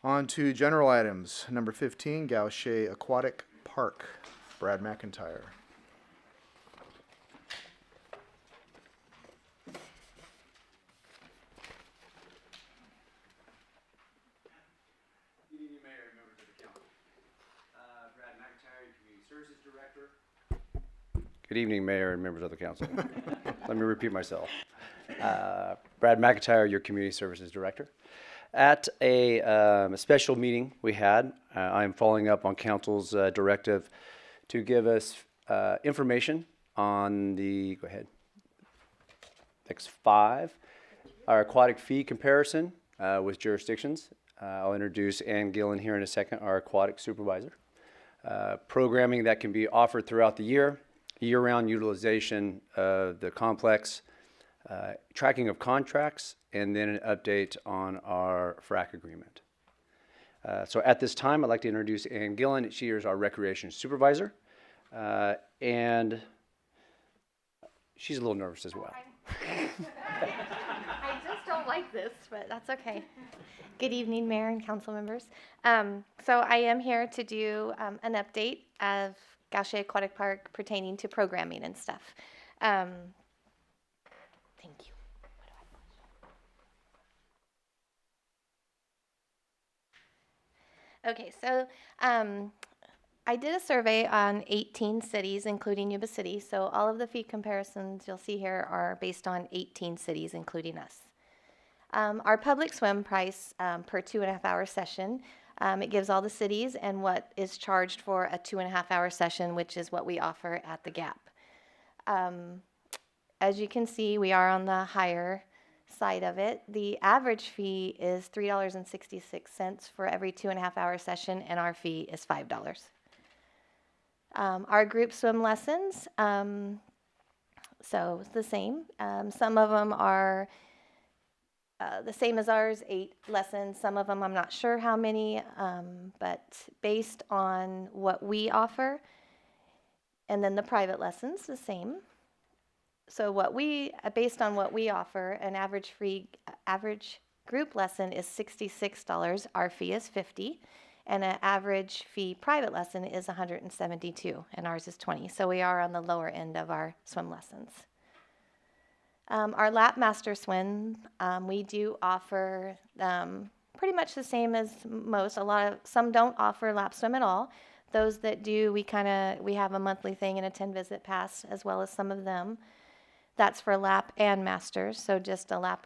On to general items. Number 15, Gaucher Aquatic Park. Brad McIntyre. Good evening, Mayor and members of the council. Brad McIntyre, Community Services Director. Good evening, Mayor and members of the council. Let me repeat myself. Brad McIntyre, your Community Services Director. At a special meeting we had, I'm following up on council's directive to give us information on the, go ahead, next 5, our aquatic fee comparison with jurisdictions. I'll introduce Ann Gillen here in a second, our aquatic supervisor. Programming that can be offered throughout the year-round utilization of the complex, tracking of contracts, and then an update on our frac agreement. So at this time, I'd like to introduce Ann Gillen. She is our recreation supervisor, and she's a little nervous as well. I just don't like this, but that's okay. Good evening, Mayor and council members. So I am here to do an update of Gaucher Aquatic Park pertaining to programming and stuff. Thank you. Okay, so I did a survey on 18 cities, including Yuba City. So all of the fee comparisons you'll see here are based on 18 cities, including us. Our public swim price per 2.5-hour session, it gives all the cities and what is charged for a 2.5-hour session, which is what we offer at the Gap. As you can see, we are on the higher side of it. The average fee is $3.66 for every 2.5-hour session, and our fee is $5. Our group swim lessons, so it's the same. Some of them are the same as ours, 8 lessons. Some of them I'm not sure how many, but based on what we offer, and then the private lessons, the same. So based on what we offer, an average group lesson is $66. Our fee is $50, and an average fee private lesson is $172, and ours is $20. So we are on the lower end of our swim lessons. Our lap master swim, we do offer pretty much the same as most. Some don't offer lap swim at all. Those that do, we have a monthly thing and a 10-visit pass, as well as some of them. That's for lap and masters, so just a lap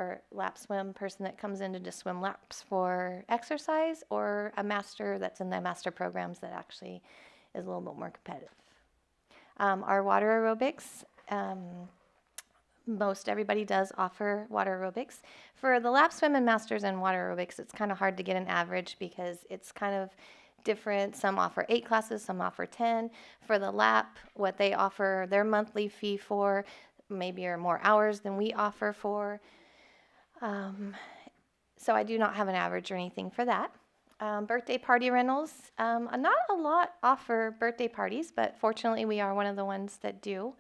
swim person that comes in to just swim laps for exercise, or a master that's in the master programs that actually is a little bit more competitive. Our water aerobics, most everybody does offer water aerobics. For the lap swim and masters and water aerobics, it's kind of hard to get an average because it's kind of different. Some offer 8 classes, some offer 10. For the lap, what they offer their monthly fee for maybe are more hours than we offer for. So I do not have an average or anything for that. Birthday party rentals, not a lot offer birthday parties, but fortunately we are one of the ones that do.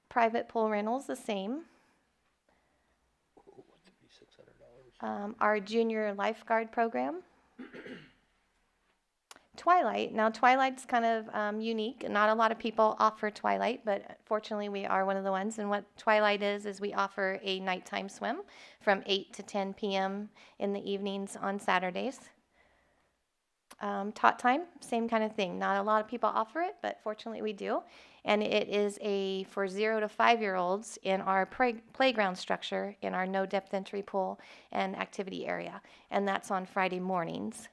Private pool rentals, the same. Our junior lifeguard program. Twilight. Now, Twilight's kind of unique. Not a lot of people offer Twilight, but fortunately we are one of the ones. And what Twilight is we offer a nighttime swim from 8 to 10 p.m. in the evenings on Saturdays. Tot time, same kind of thing. Not a lot of people offer it, but fortunately we do. And it is for 0 to 5-year-olds in our playground structure in our no depth entry pool and activity area. And that's on Friday mornings.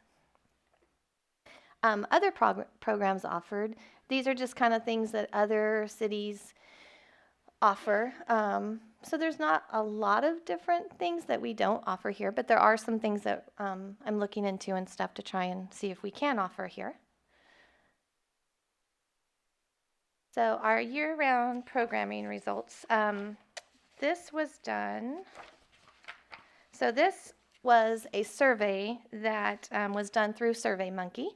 Other programs offered, these are just kind of things that other cities offer. So there's not a lot of different things that we don't offer here, but there are some things that I'm looking into and stuff to try and see if we can offer here. So our year-round programming results. This was done. So this was a survey that was done through SurveyMonkey.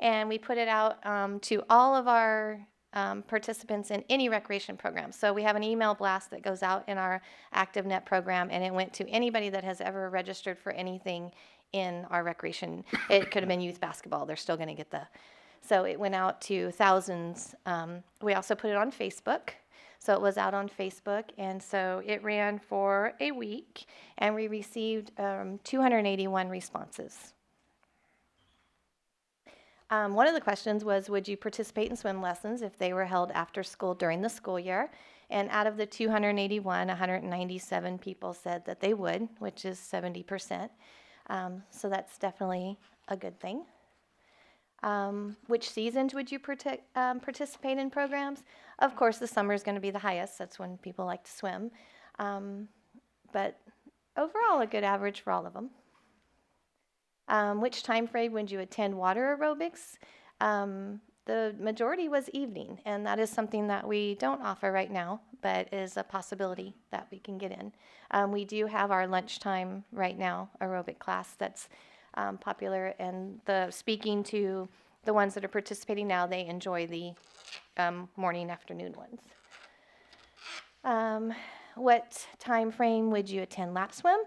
And we put it out to all of our participants in any recreation program. So we have an email blast that goes out in our ActiveNet program, and it went to anybody that has ever registered for anything in our recreation. It could have been youth basketball. They're still going to get the. So it went out to thousands. We also put it on Facebook. So it was out on Facebook, and so it ran for a week, and we received 281 responses. One of the questions was, would you participate in swim lessons if they were held after school during the school year? And out of the 281, 197 people said that they would, which is 70%. So that's definitely a good thing. Which seasons would you participate in programs? Of course, the summer is going to be the highest. That's when people like to swim. But overall, a good average for all of them. Which time frame would you attend water aerobics? The majority was evening, and that is something that we don't offer right now, but is a possibility that we can get in. We do have our lunchtime right now aerobic class that's popular, and speaking to the ones that are participating now, they enjoy the morning, afternoon ones. What time frame would you attend lap swim?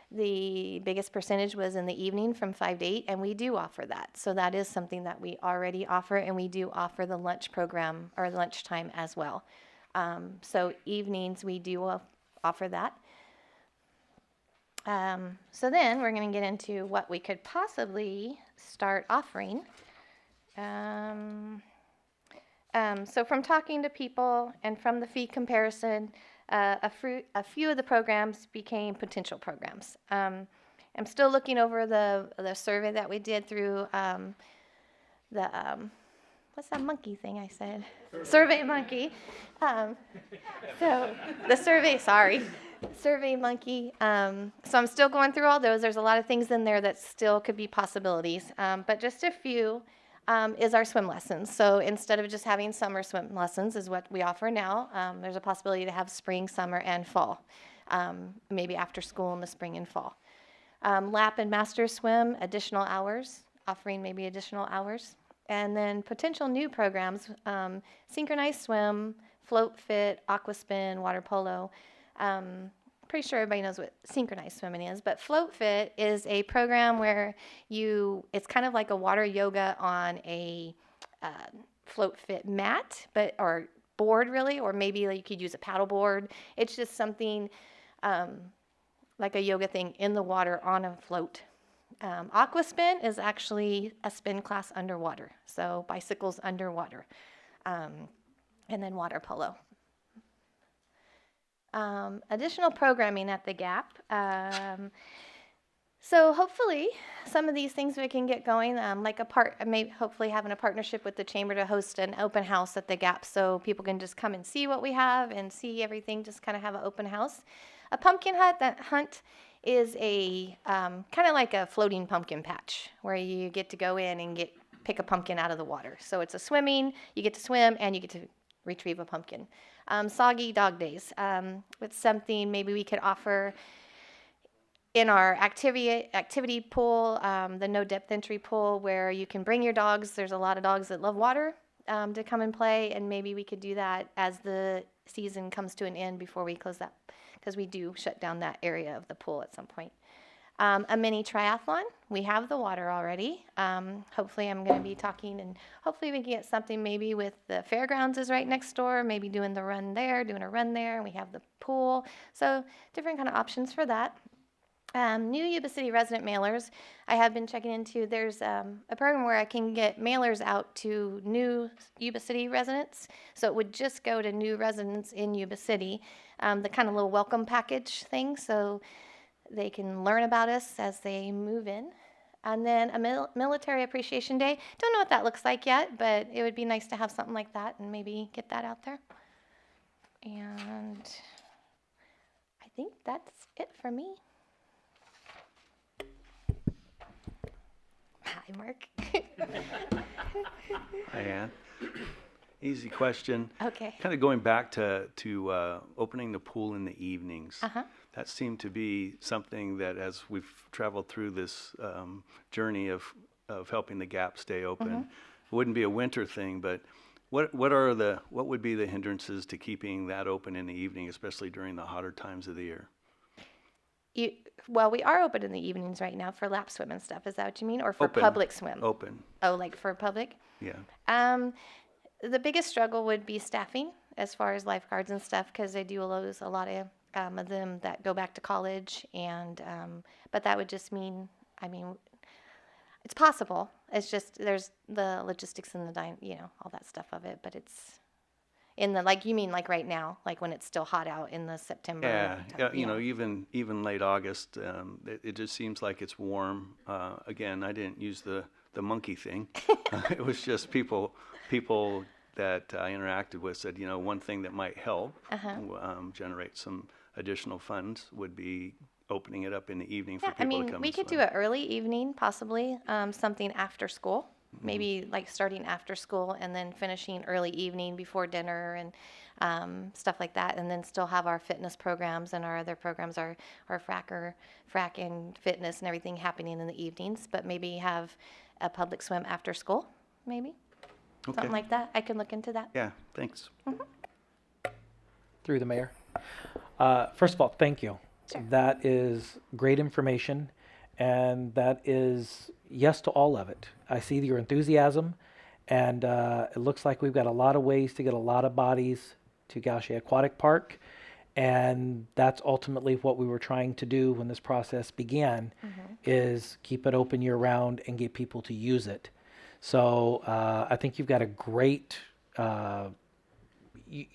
The biggest percentage was in the evening from 5 to 8, and we do offer that. So that is something that we already offer, and we do offer the lunch program or lunchtime as well. So evenings, we do offer that. So then we're going to get into what we could possibly start offering. So from talking to people and from the fee comparison, a few of the programs became potential programs. I'm still looking over the survey that we did through what's that monkey thing I said? Survey Monkey. So the Survey Monkey. So I'm still going through all those. There's a lot of things in there that still could be possibilities, but just a few. Is our swim lessons. So instead of just having summer swim lessons is what we offer now, there's a possibility to have spring, summer, and fall, maybe after school in the spring and fall. Lap and master swim, additional hours, offering maybe additional hours. And then potential new programs, synchronized swim, float fit, aqua spin, water polo. Pretty sure everybody knows what synchronized swimming is, but float fit is a program where it's kind of like a water yoga on a float fit mat, or board really, or maybe you could use a paddle board. It's just something like a yoga thing in the water on a float. Aqua spin is actually a spin class underwater, so bicycles underwater, and then water polo. Additional programming at the Gap. So hopefully some of these things we can get going, maybe hopefully having a partnership with the chamber to host an open house at the Gap so people can just come and see what we have and see everything, just kind of have an open house. A pumpkin hunt is a kind of like a floating pumpkin patch where you get to go in and pick a pumpkin out of the water. So it's you get to swim and you get to retrieve a pumpkin. Soggy dog days. It's something maybe we could offer in our activity pool, the no depth entry pool, where you can bring your dogs. There's a lot of dogs that love water to come and play, and maybe we could do that as the season comes to an end before we close that, because we do shut down that area of the pool at some point. A mini triathlon. We have the water already. Hopefully I'm going to be talking, and hopefully we can get something maybe with the fairgrounds is right next door, maybe doing a run there, and we have the pool. So different kind of options for that. New Yuba City resident mailers. I have been checking into, there's a program where I can get mailers out to new Yuba City residents. So it would just go to new residents in Yuba City, the kind of little welcome package thing. So they can learn about us as they move in. And then a military appreciation day. Don't know what that looks like yet, but it would be nice to have something like that and maybe get that out there. And I think that's it for me. Hi, Mark. Hi, Ann. Easy question. Okay. Kind of going back to opening the pool in the evenings. Uh-huh. That seemed to be something that, as we've traveled through this journey of helping the Gap stay open, it wouldn't be a winter thing, but What would be the hindrances to keeping that open in the evening, especially during the hotter times of the year? Well, we are open in the evenings right now for lap swim and stuff. Is that what you mean? Or for Open. public swim? Open, Oh, like for public? yeah. The biggest struggle would be staffing as far as lifeguards and stuff, because they do lose a lot of them that go back to college. And but that would just mean, I mean, it's possible. It's just there's the logistics and all that stuff of it. But it's in the, like, you mean like right now, like when it's still hot out in the September. Yeah, even late August, it just seems like it's warm. Again, I didn't use the monkey thing. It was just people that I interacted with said, one thing that might help generate some additional funds would be opening it up in the evening for Yeah, people to come we and could do swim. it early evening, possibly, something after school. Maybe like starting after school and then finishing early evening before dinner and stuff like that. And then still have our fitness programs and our other programs, our frack and fitness and everything happening in the evenings. But maybe have a public swim after school, maybe. Okay. Something like that. I can look into that. Yeah, thanks. Through the mayor. First of all, thank you. Sure. That is great information, and that is yes to all of it. I see your enthusiasm, and it looks like we've got a lot of ways to get a lot of bodies to Gaucher Aquatic Park, and that's ultimately what we were trying to do when this process began, is keep it open year-round and get people to use it. So I think you've got a great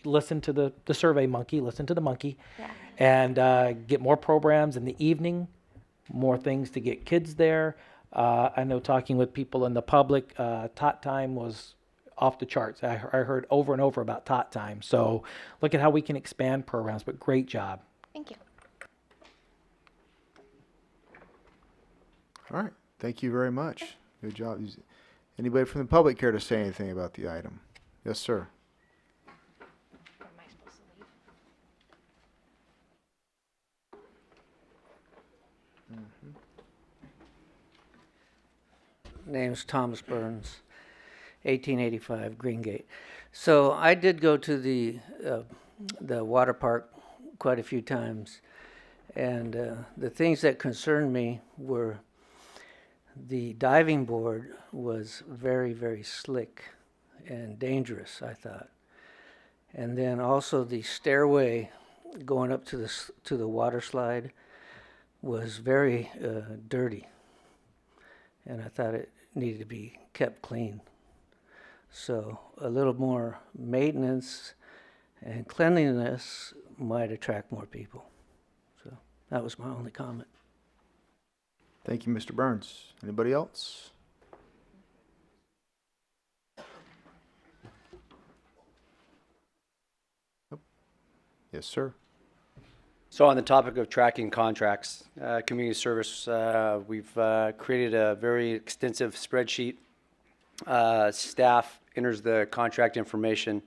listen to the survey monkey, listen to the monkey, Yeah. and get more programs in the evening, more things to get kids there. I know talking with people in the public, tot time was off the charts. I heard over and over about tot time. So look at how we can expand programs, but great job. Thank you. All right. Thank you very much. Good job. Anybody from the public care to say anything about the item? Yes, sir. Am I supposed to leave? Name's Thomas Burns, 1885 Greengate. So I did go to the water park quite a few times, and the things that concerned me were the diving board was very, very slick and dangerous, I thought. And then also the stairway going up to the water slide was very dirty, and I thought it needed to be kept clean. So a little more maintenance and cleanliness might attract more people. So that was my only comment. Thank you, Mr. Burns. Anybody else? Nope. Yes, sir. So on the topic of tracking contracts, community service, we've created a very extensive spreadsheet. Staff enters the contract information,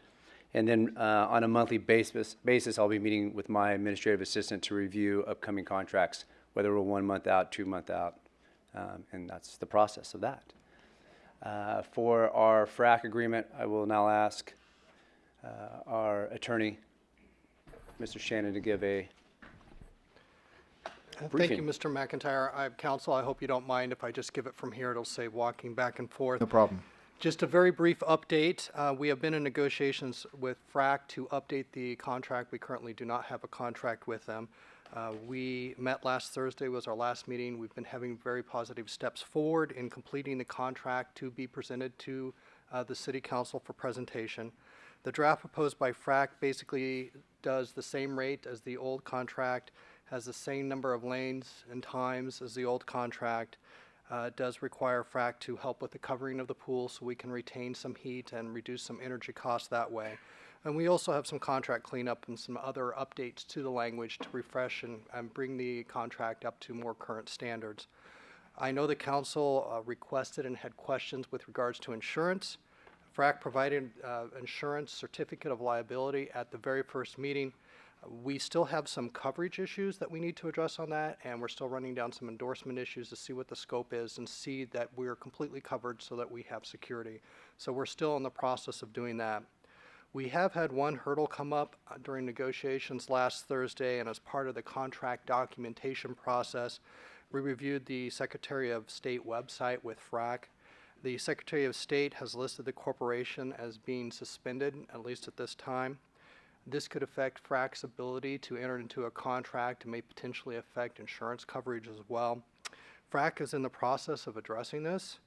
and then on a monthly basis, I'll be meeting with my administrative assistant to review upcoming contracts, whether we're 1 month out, 2 month out, and that's the process of that. For our FRAC agreement, I will now ask our attorney, Mr. Shannon, to give a Thank briefing. you, Mr. McIntyre. Council, I hope you don't mind if I just give it from here. It'll save walking back and forth. No problem. Just a very brief update. We have been in negotiations with FRAC to update the contract. We currently do not have a contract with them. We met last Thursday, was our last meeting. We've been having very positive steps forward in completing the contract to be presented to the City Council for presentation. The draft proposed by FRAC basically does the same rate as the old contract, has the same number of lanes and times as the old contract. It does require FRAC to help with the covering of the pool so we can retain some heat and reduce some energy costs that way. And we also have some contract cleanup and some other updates to the language to refresh and bring the contract up to more current standards. I know the council requested and had questions with regards to insurance. FRAC provided insurance certificate of liability at the very first meeting. We still have some coverage issues that we need to address on that, and we're still running down some endorsement issues to see what the scope is and see that we're completely covered so that we have security. So we're still in the process of doing that. We have had one hurdle come up during negotiations last Thursday, and as part of the contract documentation process, we reviewed the Secretary of State website with FRAC. The Secretary of State has listed the corporation as being suspended, at least at this time. This could affect FRAC's ability to enter into a contract and may potentially affect insurance coverage as well. FRAC is in the process of addressing this,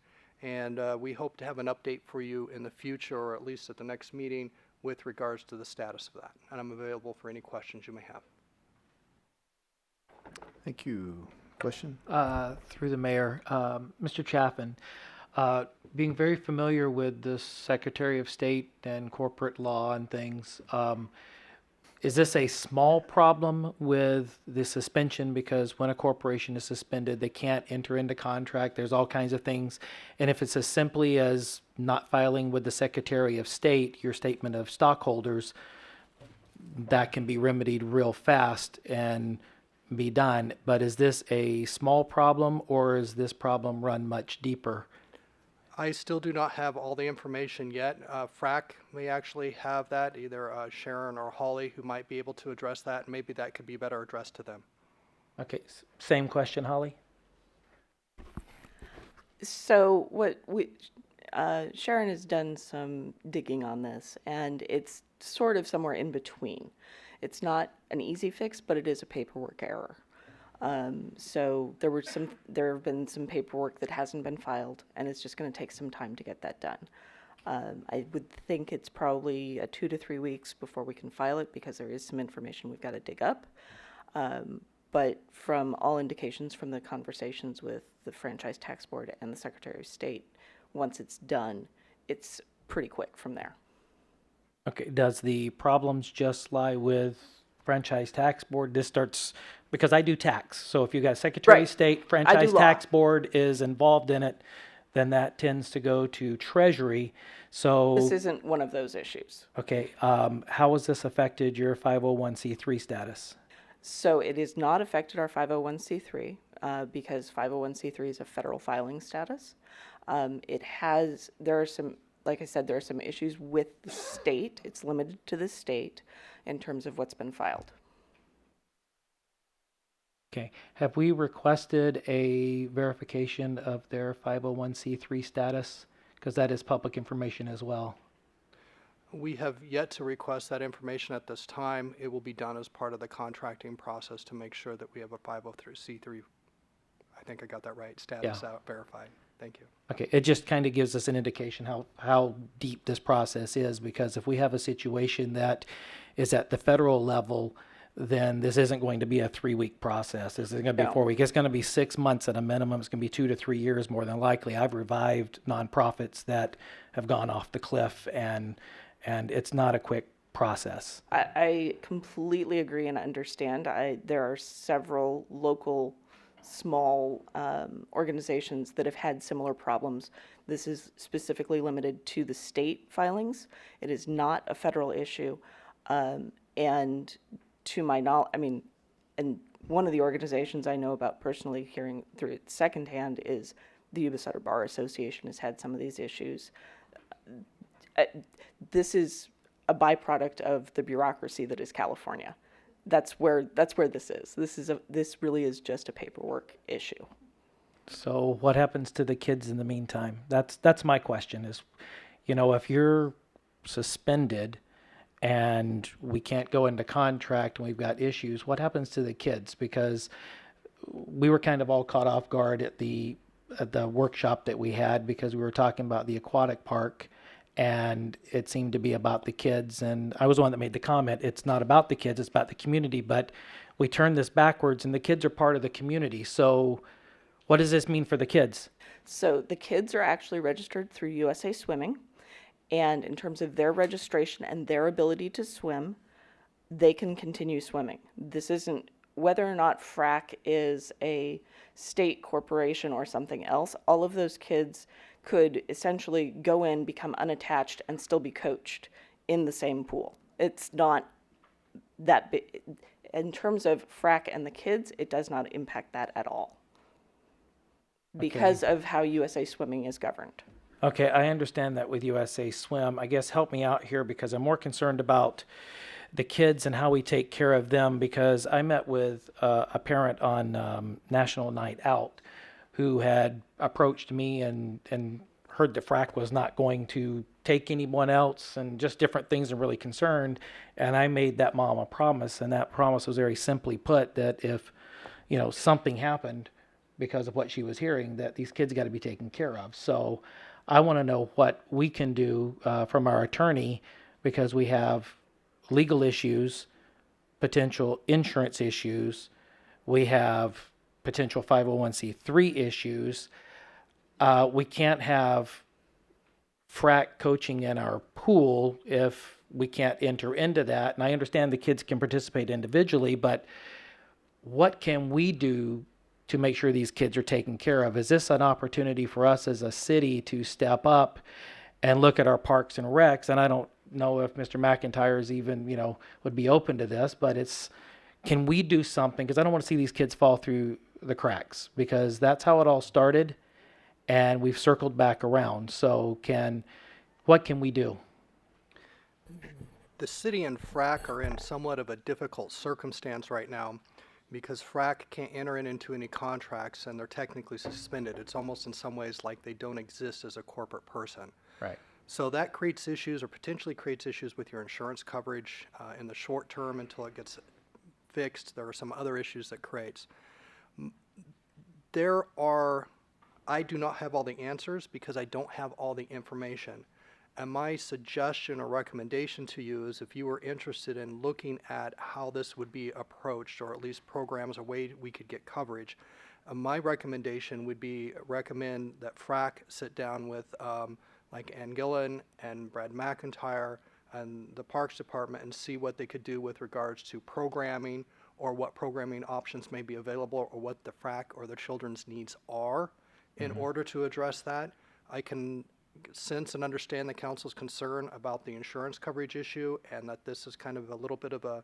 and we hope to have an update for you in the future, or at least at the next meeting, with regards to the status of that. And I'm available for any questions you may have. Thank you. Question? Through the mayor, Mr. Chaffin, being very familiar with the Secretary of State and corporate law and things, is this a small problem with the suspension? Because when a corporation is suspended, they can't enter into contract. There's all kinds of things. And if it's as simply as not filing with the Secretary of State, your statement of stockholders, that can be remedied real fast and be done. But is this a small problem, or is this problem run much deeper? I still do not have all the information yet. FRAC may actually have that, either Sharon or Holly, who might be able to address that, and maybe that could be better addressed to them. Okay, same question, Holly? So Sharon has done some digging on this, and it's sort of somewhere in between. It's not an easy fix, but it is a paperwork error. So there have been some paperwork that hasn't been filed, and it's just going to take some time to get that done. I would think it's probably 2 to 3 weeks before we can file it, because there is some information we've got to dig up. But from all indications from the conversations with the Franchise Tax Board and the Secretary of State, once it's done, it's pretty quick from there. Okay, does the problems just lie with Franchise Tax Board? This starts, because I do tax, so if you got Secretary of Right. State, Franchise law. Tax Board is involved in it, then that tends to go to Treasury. So, This isn't one of those issues. okay, how has this affected your 501c3 status? So it has not affected our 501c3 because 501c3 is a federal filing status. There are some, like I said, there are some issues with the state. It's limited to the state in terms of what's been filed. Okay, have we requested a verification of their 501c3 status? Because that is public information as well. We have yet to request that information at this time. It will be done as part of the contracting process to make sure that we have a 503c3, I think I got that right, status out verified. Thank you. Okay, it just kind of gives us an indication how deep this process is, because if we have a situation that is at the federal level, then this isn't going to be a 3-week process. This isn't going to be No. 4 weeks. It's going to be 6 months at a minimum. It's going to be 2 to 3 years more than likely. I've revived nonprofits that have gone off the cliff, and it's not a quick process. I completely agree and understand. There are several local small organizations that have had similar problems. This is specifically limited to the state filings. It is not a federal issue. And to my knowledge, and one of the organizations I know about personally, hearing through it secondhand, is the Yuba City Bar Association has had some of these issues. This is a byproduct of the bureaucracy that is California. That's where this is. This really is just a paperwork issue. So what happens to the kids in the meantime? That's my question is, if you're suspended and we can't go into contract and we've got issues, what happens to the kids? Because we were kind of all caught off guard at the workshop that we had, because we were talking about the aquatic park, and it seemed to be about the kids. And I was the one that made the comment, it's not about the kids, it's about the community. But we turned this backwards, and the kids are part of the community. So what does this mean for the kids? So the kids are actually registered through USA Swimming, and in terms of their registration and their ability to swim, they can continue swimming. This isn't, whether or not FRAC is a state corporation or something else, all of those kids could essentially go in, become unattached, and still be coached in the same pool. It's not in terms of frac and the kids, it does not impact that at all because of how USA Swimming is governed. Okay, I understand that with USA Swim. I guess help me out here because I'm more concerned about the kids and how we take care of them, because I met with a parent on National Night Out who had approached me and heard that FRAC was not going to take anyone else and just different things, and really concerned. And I made that mom a promise, and that promise was very simply put, that if, something happened because of what she was hearing, that these kids got to be taken care of. So I want to know what we can do from our attorney, because we have legal issues, potential insurance issues, we have potential 501c3 issues. We can't have frac coaching in our pool if we can't enter into that. And I understand the kids can participate individually, but what can we do to make sure these kids are taken care of? Is this an opportunity for us as a city to step up and look at our parks and recs? And I don't know if Mr. McIntyre is even, would be open to this, but can we do something? Because I don't want to see these kids fall through the cracks, because that's how it all started, and we've circled back around. So what can we do? The city and FRAC are in somewhat of a difficult circumstance right now because FRAC can't enter into any contracts and they're technically suspended. It's almost in some ways like they don't exist as a corporate person. Right. So that creates issues, or potentially creates issues with your insurance coverage in the short term until it gets fixed. There are some other issues that creates. I do not have all the answers because I don't have all the information. And my suggestion or recommendation to you is, if you were interested in looking at how this would be approached, or at least programs, a way we could get coverage, my recommendation would be recommend that FRAC sit down with like Ann Gillen and Brad McIntyre and the Parks Department and see what they could do with regards to programming, or what programming options may be available, or what the FRAC or the children's needs are in order to address that. I can sense and understand the council's concern about the insurance coverage issue, and that this is kind of a little bit of a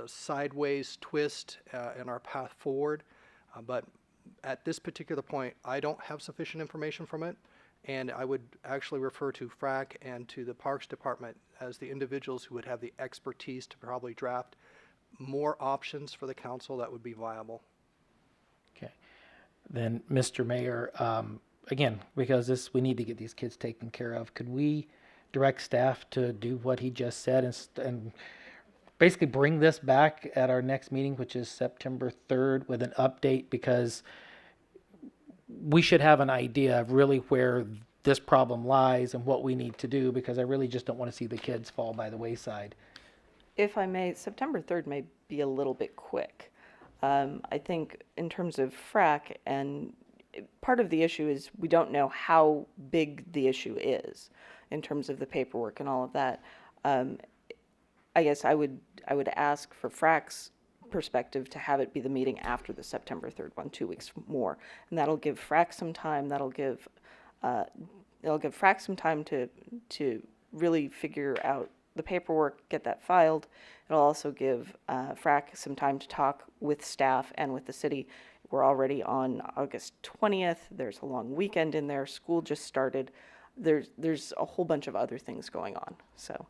sideways twist in our path forward. But at this particular point, I don't have sufficient information from it, and I would actually refer to FRAC and to the Parks Department as the individuals who would have the expertise to probably draft more options for the council that would be viable. Okay. Then, Mr. Mayor, again, because we need to get these kids taken care of, could we direct staff to do what he just said and basically bring this back at our next meeting, which is September 3rd, with an update? Because we should have an idea of really where this problem lies and what we need to do, because I really just don't want to see the kids fall by the wayside. If I may, September 3rd may be a little bit quick. I think in terms of FRAC, and part of the issue is we don't know how big the issue is in terms of the paperwork and all of that. I guess I would ask for FRAC's perspective to have it be the meeting after the September 3rd one, 2 weeks more, and that'll give FRAC some time. That'll give FRAC some time to really figure out the paperwork, get that filed. It'll also give FRAC some time to talk with staff and with the city. We're already on August 20th. There's a long weekend in there. School just started. There's a whole bunch of other things going on. So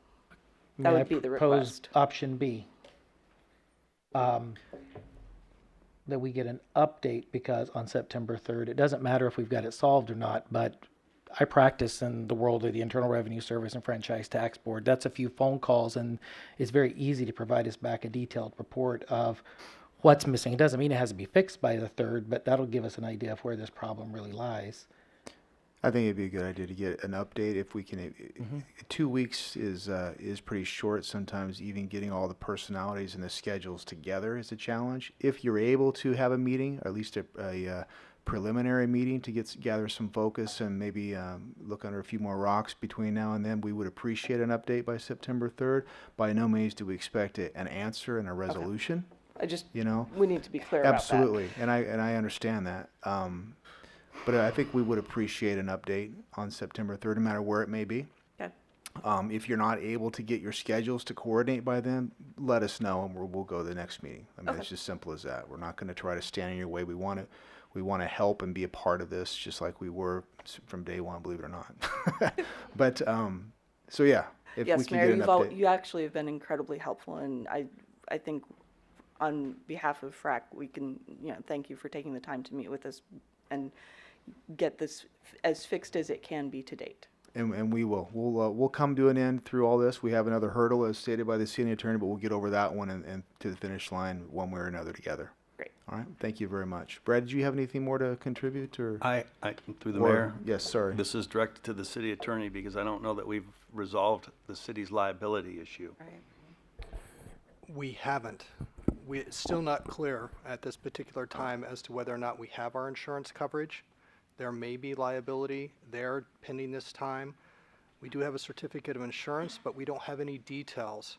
that would be the request. Option B, that we get an update, because on September 3rd, it doesn't matter if we've got it solved or not, but I practice in the world of the Internal Revenue Service and Franchise Tax Board. That's a few phone calls, and it's very easy to provide us back a detailed report of what's missing. It doesn't mean it has to be fixed by the 3rd, but that'll give us an idea of where this problem really lies. I think it'd be a good idea to get an update if we can. 2 weeks is pretty short. Sometimes even getting all the personalities and the schedules together is a challenge. If you're able to have a meeting, or at least a preliminary meeting to gather some focus and maybe look under a few more rocks between now and then, we would appreciate an update by September 3rd. By no means do we expect an answer and a resolution. Okay. We need to be clear absolutely, about that. and I understand that. But I think we would appreciate an update on September 3rd, no matter where it may be. Okay. If you're not able to get your schedules to coordinate by then, let us know and we'll go to the next meeting. I mean, it's just simple as that. We're not going to try to stand in your way. We want to help and be a part of this, just like we were from day one, believe it or not. But so yeah, if we Yes, can Mayor, get an update. you actually have been incredibly helpful, and I think on behalf of FRAC, we can, thank you for taking the time to meet with us and get this as fixed as it can be to date. And we will. We'll come to an end through all this. We have another hurdle, as stated by the city attorney, but we'll get over that one and to the finish line one way or another together. Great. All right. Thank you very much. Brad, did you have anything more to contribute? Or I through the or- mayor, Yes, sorry. this is directed to the city attorney because I don't know that we've resolved the city's liability issue. We haven't. It's still not clear at this particular time as to whether or not we have our insurance coverage. There may be liability there pending this time. We do have a certificate of insurance, but we don't have any details.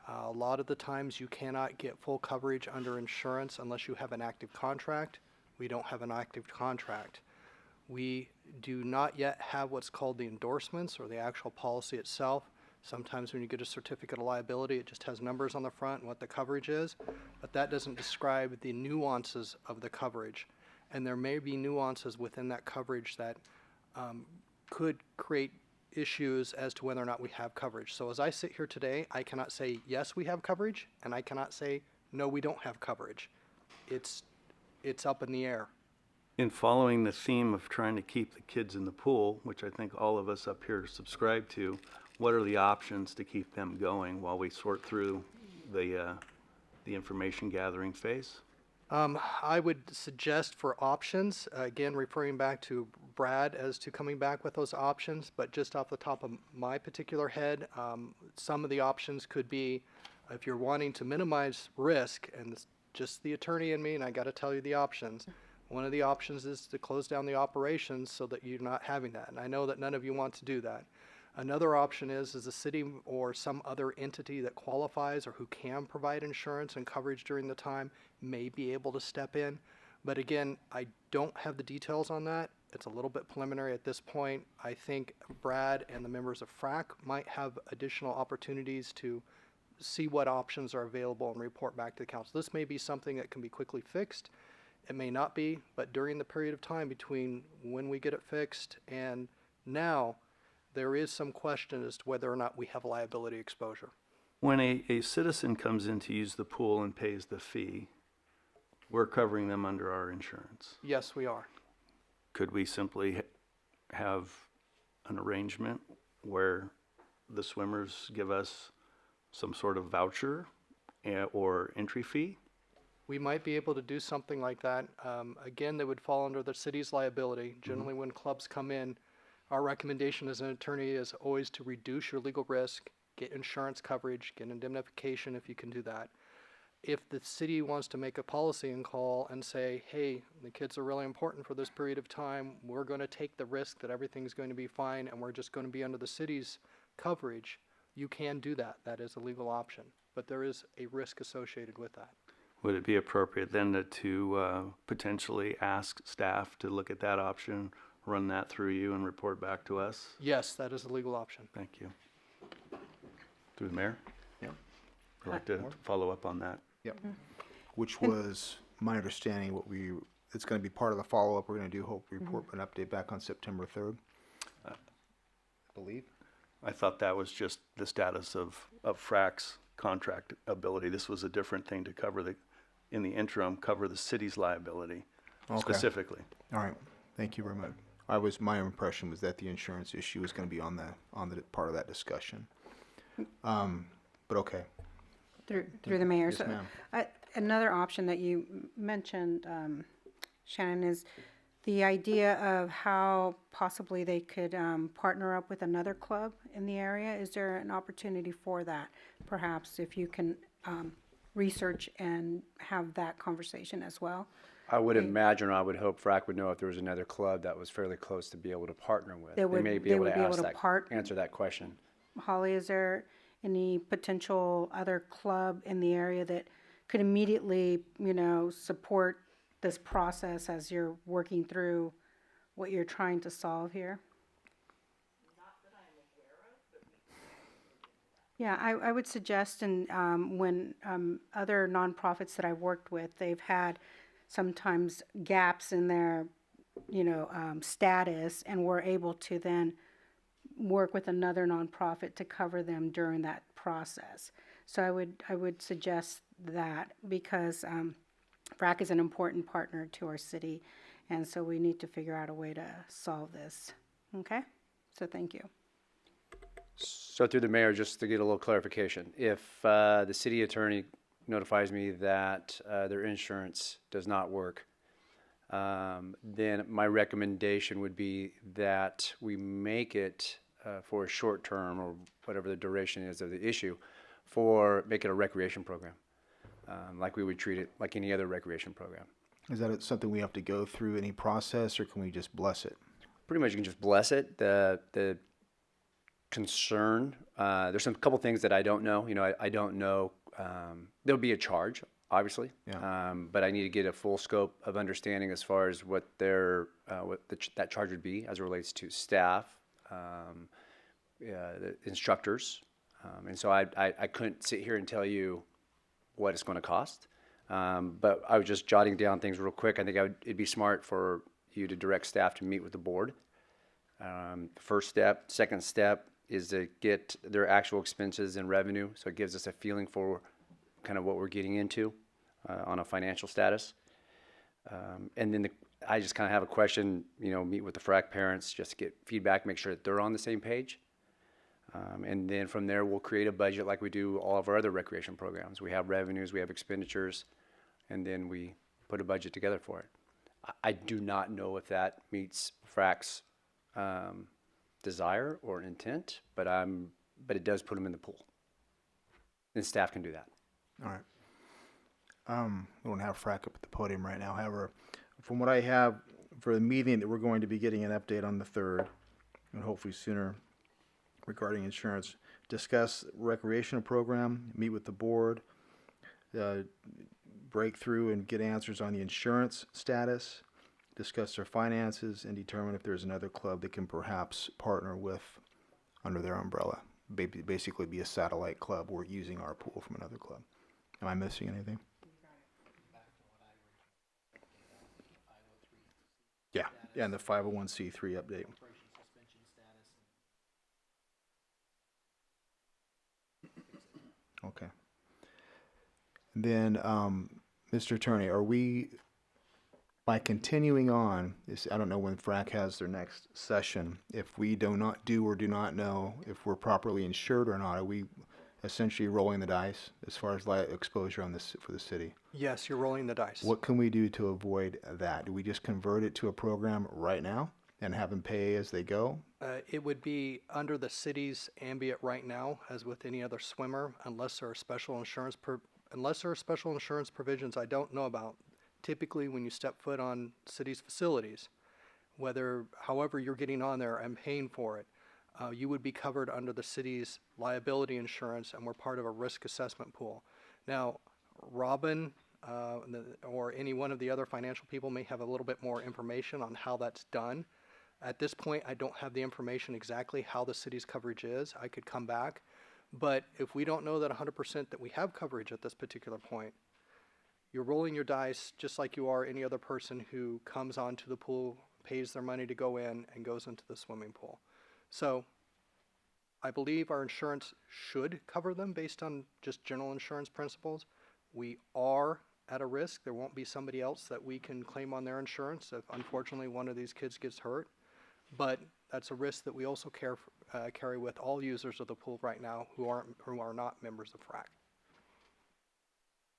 A lot of the times you cannot get full coverage under insurance unless you have an active contract. We don't have an active contract. We do not yet have what's called the endorsements or the actual policy itself. Sometimes when you get a certificate of liability, it just has numbers on the front and what the coverage is, but that doesn't describe the nuances of the coverage. And there may be nuances within that coverage that could create issues as to whether or not we have coverage. So as I sit here today, I cannot say, yes, we have coverage, and I cannot say, no, we don't have coverage. It's up in the air. In following the theme of trying to keep the kids in the pool, which I think all of us up here subscribe to, what are the options to keep them going while we sort through the information gathering phase? I would suggest for options, again, referring back to Brad as to coming back with those options, but just off the top of my particular head, some of the options could be, if you're wanting to minimize risk, and it's just the attorney and me, and I got to tell you the options. One of the options is to close down the operations so that you're not having that, and I know that none of you want to do that. Another option is the city or some other entity that qualifies or who can provide insurance and coverage during the time may be able to step in. But again, I don't have the details on that. It's a little bit preliminary at this point. I think Brad and the members of FRAC might have additional opportunities to see what options are available and report back to the council. This may be something that can be quickly fixed. It may not be, but during the period of time between when we get it fixed and now, there is some question as to whether or not we have liability exposure. When a citizen comes in to use the pool and pays the fee, we're covering them under our insurance. Yes, we are. Could we simply have an arrangement where the swimmers give us some sort of voucher or entry fee? We might be able to do something like that. Again, they would fall under the city's liability. Generally, when clubs come in, our recommendation as an attorney is always to reduce your legal risk, get insurance coverage, get indemnification if you can do that. If the city wants to make a policy and call and say, hey, the kids are really important for this period of time, we're going to take the risk that everything's going to be fine and we're just going to be under the city's coverage, you can do that. That is a legal option. But there is a risk associated with that. Would it be appropriate then to potentially ask staff to look at that option, run that through you and report back to us? Yes, that is a legal option. Thank you. Through the mayor? Yep. I'd like to follow up on that. Yep. Which was my understanding. It's going to be part of the follow-up. We're going to do hope report an update back on September 3rd. I believe. I thought that was just the status of FRAC's contract ability. This was a different thing to cover in the interim, cover the city's liability specifically. All right. Thank you very much. My impression was that the insurance issue was going to be on the part of that discussion. But okay. Through the mayor. Yes, So, ma'am. another option that you mentioned, Shannon, is the idea of how possibly they could partner up with another club in the area. Is there an opportunity for that? Perhaps if you can research and have that conversation as well. I would imagine, or I would hope FRAC would know if there was another club that was fairly close to be able to partner with. They would- may be they able would to be able ask to answer that question. Holly, is there any potential other club in the area that could immediately, support this process as you're working through what you're trying to solve here? Yeah, I would suggest, and when other nonprofits that I've worked with, they've had sometimes gaps in their, status, and we're able to then work with another nonprofit to cover them during that process. So I would suggest that because FRAC is an important partner to our city, and so we need to figure out a way to solve this. Okay? So thank you. So through the mayor, just to get a little clarification, if the city attorney notifies me that their insurance does not work, then my recommendation would be that we make it for a short term or whatever the duration is of the issue, make it a recreation program, like we would treat it like any other recreation program. Is that something we have to go through any process, or can we just bless it? Pretty much you can just bless it. The concern, there's some couple things that I don't know. I don't know. There'll be a charge, obviously, Yeah. but I need to get a full scope of understanding as far as what that charge would be as it relates to staff, the instructors, and so I couldn't sit here and tell you what it's going to cost. But I was just jotting down things real quick. I think it'd be smart for you to direct staff to meet with the board. First step. Second step is to get their actual expenses and revenue, so it gives us a feeling for kind of what we're getting into on a financial status. And then I just kind of have a question, meet with the FRAC parents just to get feedback, make sure that they're on the same page. And then from there, we'll create a budget like we do all of our other recreation programs. We have revenues, we have expenditures, and then we put a budget together for it. I do not know if that meets FRAC's desire or intent, but it does put them in the pool. And staff can do that. All right. We don't have FRAC up at the podium right now. However, from what I have for the meeting that we're going to be getting an update on the 3rd, and hopefully sooner, regarding insurance, discuss recreational program, meet with the board, break through and get answers on the insurance status, discuss their finances, and determine if there's another club that can perhaps partner with under their umbrella. Basically be a satellite club or using our pool from another club. Am I missing anything? Yeah, and the 501c3 update. Okay. Then, Mr. Attorney, are we, by continuing on, I don't know when FRAC has their next session, if we do not know if we're properly insured or not, are we essentially rolling the dice as far as exposure on this for the city? Yes, you're rolling the dice. What can we do to avoid that? Do we just convert it to a program right now and have them pay as they go? It would be under the city's ambient right now, as with any other swimmer, unless there are special insurance provisions I don't know about. Typically, when you step foot on city's facilities, however you're getting on there and paying for it, you would be covered under the city's liability insurance, and we're part of a risk assessment pool. Now, Robin or any one of the other financial people may have a little bit more information on how that's done. At this point, I don't have the information exactly how the city's coverage is. I could come back. But if we don't know that 100% that we have coverage at this particular point, you're rolling your dice just like you are any other person who comes onto the pool, pays their money to go in, and goes into the swimming pool. So I believe our insurance should cover them based on just general insurance principles. We are at a risk. There won't be somebody else that we can claim on their insurance if unfortunately one of these kids gets hurt. But that's a risk that we also carry with all users of the pool right now who are not members of FRAC.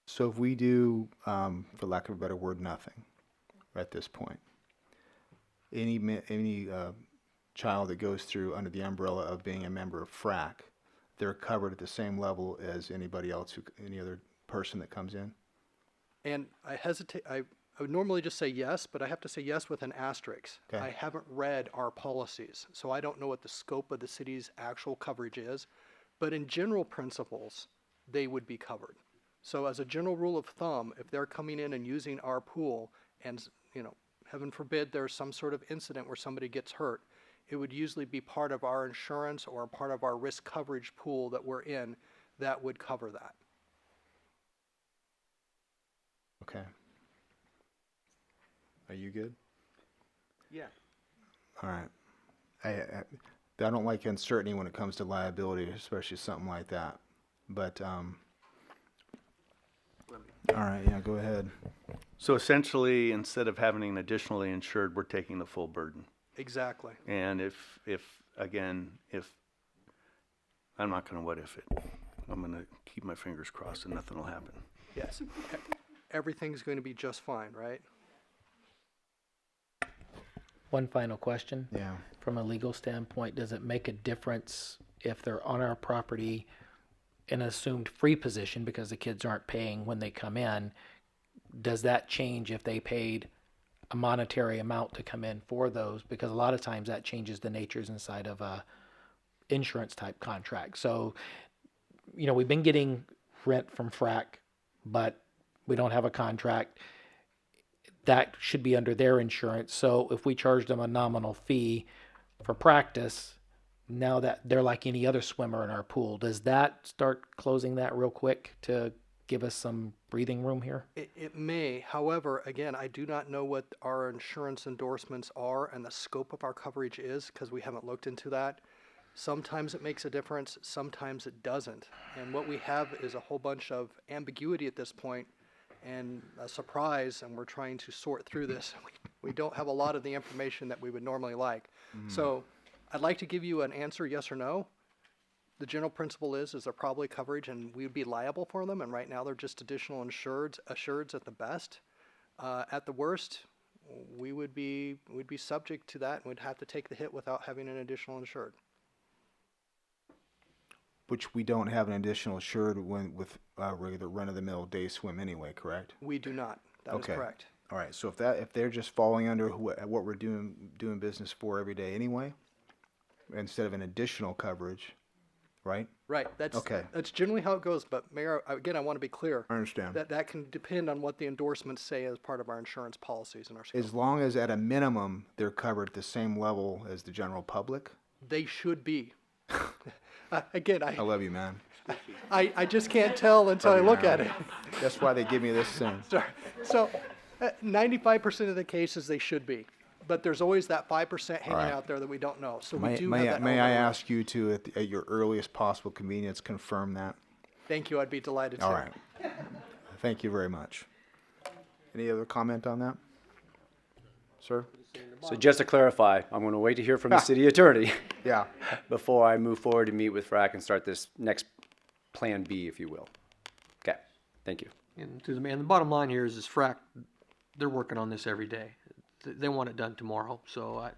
So if we do, for lack of a better word, nothing at this point, any child that goes through under the umbrella of being a member of FRAC, they're covered at the same level as anybody else, any other person that comes in? And I hesitate, I would normally just say yes, but I have to say yes with an asterisk. Okay. I haven't read our policies, so I don't know what the scope of the city's actual coverage is. But in general principles, they would be covered. So as a general rule of thumb, if they're coming in and using our pool and, heaven forbid there's some sort of incident where somebody gets hurt, it would usually be part of our insurance or part of our risk coverage pool that we're in that would cover that. Okay. Are you good? Yeah. All right. I don't like uncertainty when it comes to liability, especially something like that. But all right, yeah, go ahead. So essentially, instead of having an additionally insured, we're taking the full burden. Exactly. And if I'm not going to what if it. I'm going to keep my fingers crossed and nothing will happen. Yes. Everything's going to be just fine, right? One final question. Yeah. From a legal standpoint, does it make a difference if they're on our property in an assumed free position because the kids aren't paying when they come in? Does that change if they paid a monetary amount to come in for those? Because a lot of times that changes the natures inside of a insurance type contract. So, you know, we've been getting rent from FRAC, but we don't have a contract. That should be under their insurance. So if we charge them a nominal fee for practice, now that they're like any other swimmer in our pool, does that start closing that real quick to give us some breathing room here? It may. However, again, I do not know what our insurance endorsements are and the scope of our coverage is because we haven't looked into that. Sometimes it makes a difference, sometimes it doesn't. And what we have is a whole bunch of ambiguity at this point and a surprise, and we're trying to sort through this. We don't have a lot of the information that we would normally like. So I'd like to give you an answer, yes or no. The general principle is they're probably coverage and we would be liable for them, and right now they're just additional assureds at the best. At the worst, we'd be subject to that and we'd have to take the hit without having an additional insured. Which we don't have an additional assured with regular run-of-the-mill day swim anyway, correct? We do not. That is Okay. correct. All right. So if they're just falling under what we're doing business for every day anyway, instead of an additional coverage, right? Right. That's Okay. That's generally how it goes. But Mayor, again, I want to be clear. I understand. That can depend on what the endorsements say as part of our insurance policies and our scope. As long as at a minimum they're covered at the same level as the general public. They should be. Again, I love you, man. I just can't tell until I look at it. That's why they give me this thing. Sorry. So 95% of the cases they should be. But there's always that 5% hanging right. out there that we don't know. So we do May have that I overlap. ask you to, at your earliest possible convenience, confirm that? Thank you. I'd be delighted to. All right. Thank you very much. Any other comment on that? Sir? So just to clarify, I'm going to wait to hear from the city attorney Yeah. before I move forward to meet with FRAC and start this next Plan B, if you will. Okay, thank you. And the bottom line here is FRAC, they're working on this every day. They want it done tomorrow, so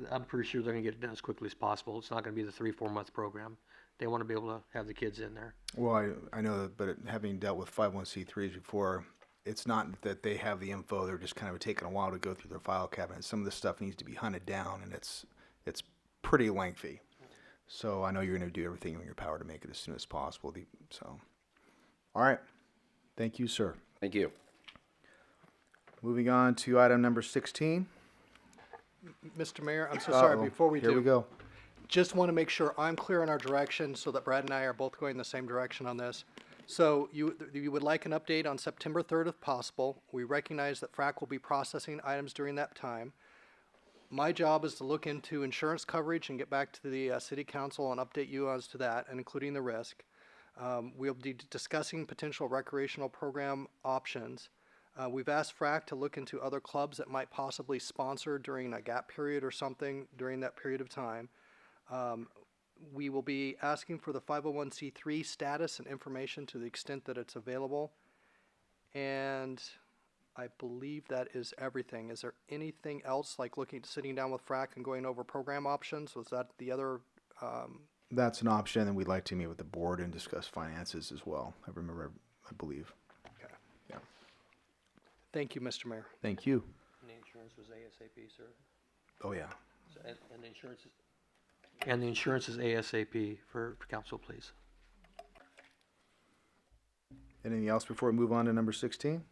I'm pretty sure they're gonna get it done as quickly as possible. It's not gonna be the 3-4 month program. They want to be able to have the kids in there. Well, I know that, but having dealt with 501c3s before, it's not that they have the info, they're just kind of taking a while to go through their file cabinet. Some of this stuff needs to be hunted down, and it's pretty lengthy. So I know you're going to do everything in your power to make it as soon as possible. All right. Thank you, sir. Thank you. Moving on to item number 16. Mr. Mayor, I'm so sorry. Before we do. Here we go. Just want to make sure I'm clear on our direction so that Brad and I are both going the same direction on this. So you would like an update on September 3rd if possible. We recognize that FRAC will be processing items during that time. My job is to look into insurance coverage and get back to the city council and update you as to that, and including the risk. We'll be discussing potential recreational program options. We've asked FRAC to look into other clubs that might possibly sponsor during a gap period or something during that period of time. We will be asking for the 501c3 status and information to the extent that it's available. And I believe that is everything. Is there anything else, like sitting down with FRAC and going over program options? Was that the other? That's an option, and we'd like to meet with the board and discuss finances as well. I believe. Okay. Yeah. Thank you, Mr. Mayor. Thank you. And the insurance was ASAP, sir. Oh, yeah. And the insurance is ASAP for council, please. Anything else before we move on to number 16?